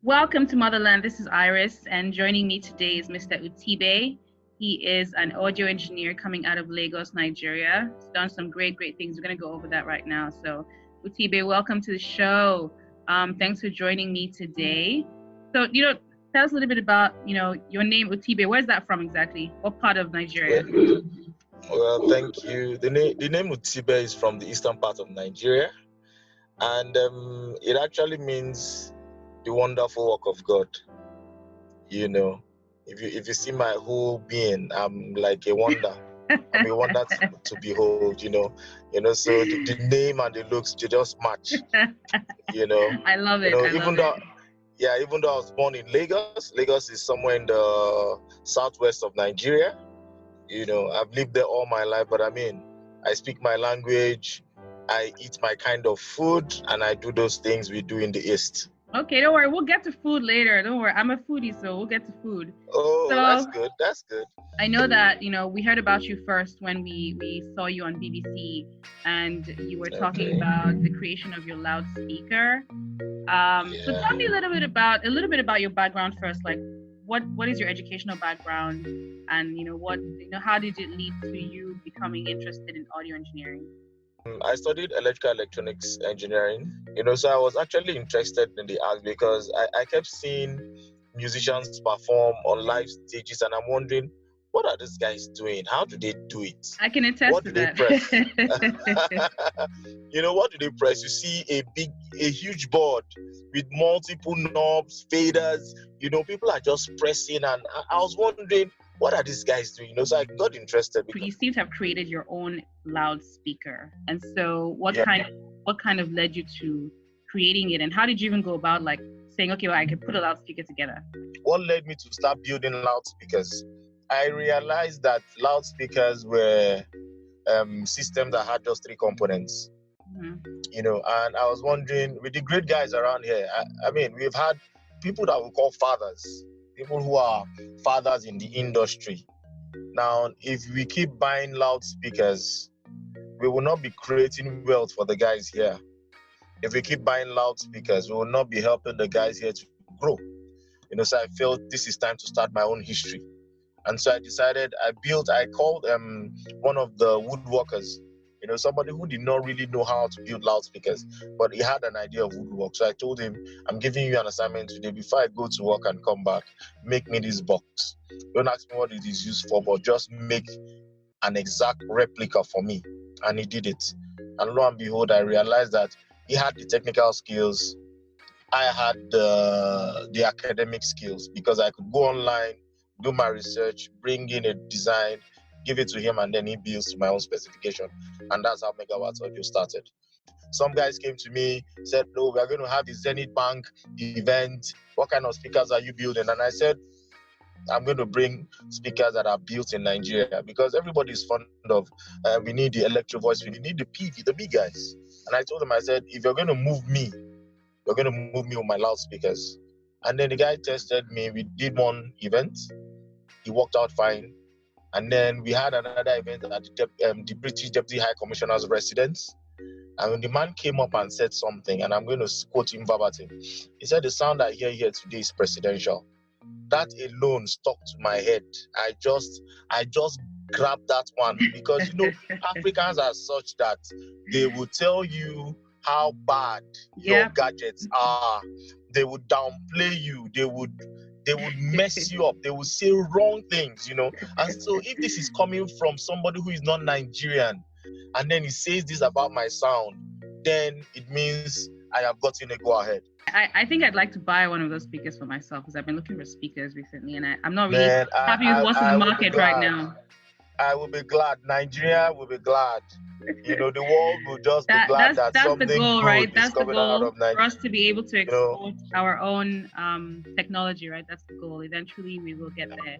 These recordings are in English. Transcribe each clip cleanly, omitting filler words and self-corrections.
Welcome to Motherland. This is Iris, and joining me today is Mr. Utibe. He is an audio engineer coming out of Lagos, Nigeria. He's done some great things. We're going to go over that right now. So, Utibe, welcome to the show. Thanks for joining me today. So, tell us a little bit about, your name, Utibe. Where's that from exactly? What part of Nigeria? Well, thank you. The name Utibe is from the eastern part of Nigeria, and it actually means the wonderful work of God. If you see my whole being, I'm like a wonder. I'm a wonder to behold. So the name and the looks, they just match. I love it. Even though I was born in Lagos is somewhere in the southwest of Nigeria. I've lived there all my life, but I speak my language, I eat my kind of food, and I do those things we do in the East. Okay, don't worry. We'll get to food later. Don't worry. I'm a foodie, so we'll get to food. Oh, so, That's good. I know that, we heard about you first when we saw you on BBC, and you were talking about the creation of your loudspeaker. So tell me a little bit about your background first. Like, what is your educational background, and how did it lead to you becoming interested in audio engineering? I studied electrical electronics engineering, so I was actually interested in the art because I kept seeing musicians perform on live stages, and I'm wondering, what are these guys doing? How do they do it? I can attest to that. What do they press? What do they press? You see a huge board with multiple knobs, faders, people are just pressing, and I was wondering, what are these guys doing? So I got interested. You seem to have created your own loudspeaker. And so what kind of led you to creating it? And how did you even go about saying, okay, well, I can put a loudspeaker together? What led me to start building loudspeakers? I realized that loudspeakers were systems that had just three components. Mm-hmm. And I was wondering, with the great guys around here, we've had people that we call fathers. People who are fathers in the industry. Now, if we keep buying loudspeakers, we will not be creating wealth for the guys here. If we keep buying loudspeakers, we will not be helping the guys here to grow. So I felt this is time to start my own history. And so I decided, I called one of the woodworkers, somebody who did not really know how to build loudspeakers, but he had an idea of woodwork. So I told him, I'm giving you an assignment today. Before I go to work and come back, make me this box. Don't ask me what it is used for, but just make an exact replica for me. And he did it. And lo and behold, I realized that he had the technical skills. I had the academic skills, because I could go online, do my research, bring in a design, give it to him, and then he builds to my own specification. And that's how Megawatts Audio started. Some guys came to me, said, no, we're going to have the Zenith Bank event. What kind of speakers are you building? And I said, I'm going to bring speakers that are built in Nigeria, because everybody is fond of, we need the electro voice, we need the PV, the big guys. And I told him, I said, if you're going to move me, you're going to move me with my loudspeakers. And then the guy tested me. We did one event. It worked out fine. And then we had another event at the British Deputy High Commissioner's residence. And when the man came up and said something, and I'm going to quote him verbatim, he said, the sound I hear here today is presidential. That alone stuck to my head. I just grabbed that one, because, Africans are such that they will tell you how bad your gadgets are. They would downplay you. They would mess you up. They would say wrong things, And so if this is coming from somebody who is not Nigerian, and then he says this about my sound, then it means I have gotten a go ahead. I think I'd like to buy one of those speakers for myself, because I've been looking for speakers recently, and I'm not really happy with what's in the market right now. I will be glad. Nigeria will be glad. The world will just be glad that something the goal, good right? is That's the coming out goal of Nigeria. for us to be able to export our own technology, right? That's the goal. Eventually, we will get there.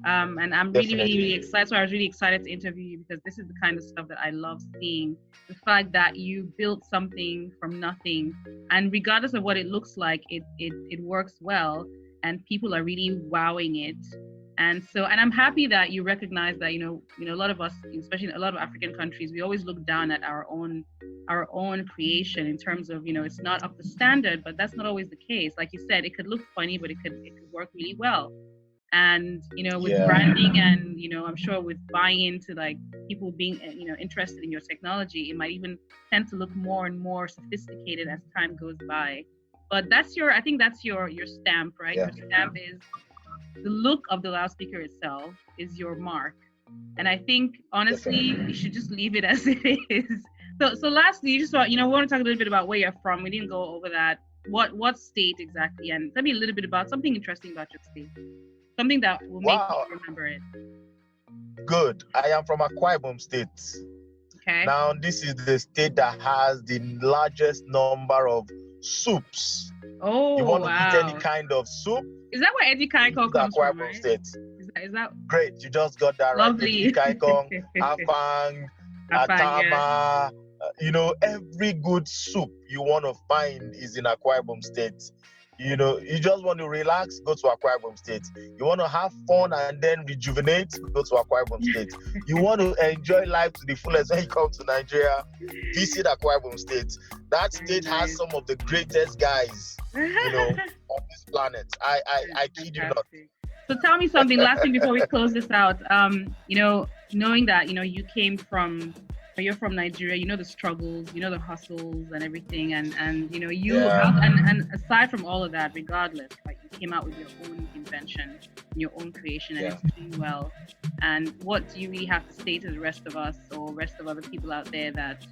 And I'm really, really, really excited. So I was really excited to interview you because this is the kind of stuff that I love seeing. The fact that you built something from nothing, and regardless of what it looks like, it works well, and people are really wowing it. And I'm happy that you recognize that, a lot of us, especially in a lot of African countries, we always look down at our own creation in terms of, it's not up to standard, but that's not always the case. Like you said, it could look funny, but it could work really well. And, with branding and, I'm sure with buying into like people being, interested in your technology, it might even tend to look more and more sophisticated as time goes by. But I think that's your stamp, right? Yeah. Your stamp is the look of the loudspeaker itself is your mark. And I think, honestly, you should just leave it as it is. So lastly, we want to talk a little bit about where you're from. We didn't go over that. What state exactly? And tell me a little bit about something interesting about your state. Something that will make you remember it. Good. I am from Akwa Ibom State. Okay. Now, this is the state that has the largest number of soups. Oh, you want to eat any kind of soup? Is that where Eddie Kaikong comes from, right? State. Is that great? You just got that lovely. Right. Eddie Kaikong, Afang, Atama. Yeah. Every good soup you want to find is in Akwa Ibom State. You just want to relax, go to Akwa Ibom State. You want to have fun and then rejuvenate, go to Akwa Ibom State. You want to enjoy life to the fullest when you come to Nigeria, visit Akwa Ibom State. That state has some of the greatest guys, on this planet. I kid you not. So tell me something, last thing before we close this out. Knowing that, you're from Nigeria, the struggles, the hustles and everything, and and aside from all of that, regardless, like you came out with your own invention, your own creation, and it's doing well. And what do you really have to say to the rest of us or rest of other people out there that,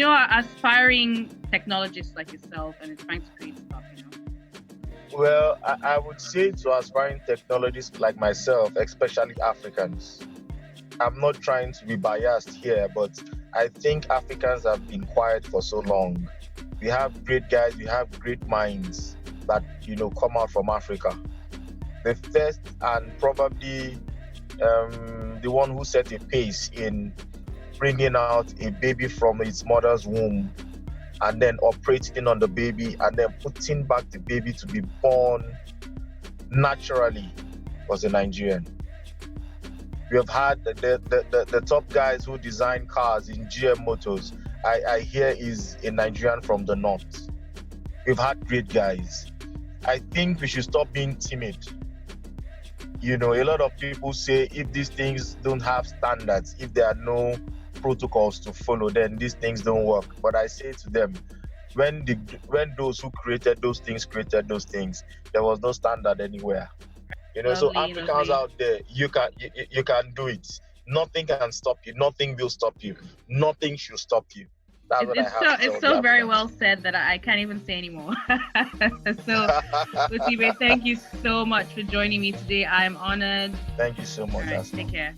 are aspiring technologists like yourself and are trying to create stuff, Well, I would say to aspiring technologists like myself, especially Africans, I'm not trying to be biased here, but I think Africans have been quiet for so long. We have great guys, we have great minds that, come out from Africa. The first and probably the one who set a pace in bringing out a baby from its mother's womb and then operating on the baby and then putting back the baby to be born naturally was a Nigerian. We have had the top guys who design cars in GM Motors. I hear is a Nigerian from the north. We've had great guys. I think we should stop being timid. A lot of people say if these things don't have standards, if there are no protocols to follow, then these things don't work. But I say to them, when those who created those things, there was no standard anywhere. So Africans out there, you can do it. Nothing can stop you. Nothing will stop you. Nothing should stop you. It's so very well said that I can't even say anymore. So, Utibe, thank you so much for joining me today. I'm honored. Thank you so much. All right, take care.